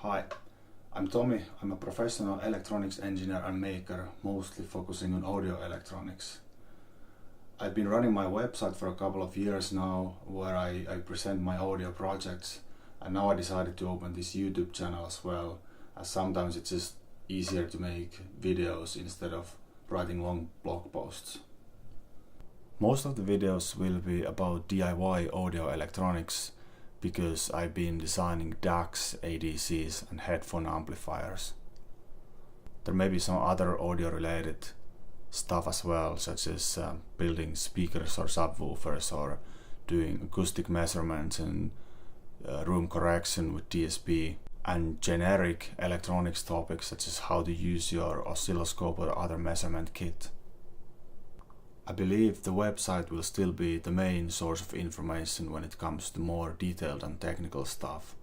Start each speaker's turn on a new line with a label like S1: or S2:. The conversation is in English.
S1: Hi, I'm Tommy. I'm a professional electronics engineer and maker, mostly focusing on audio electronics. I've been running my website for a couple of years now, where I present my audio projects, and now I decided to open this YouTube channel as well, as sometimes it's just easier to make videos instead of writing long blog posts. Most of the videos will be about DIY audio electronics, because I've been designing DACs, ADCs and headphone amplifiers. There may be some other audio related stuff as well, such as building speakers or subwoofers, or doing acoustic measurements and room correction with DSP, and generic electronics topics such as how to use your oscilloscope or other measurement kit. I believe the website will still be the main source of information when it comes to more detailed and technical stuff.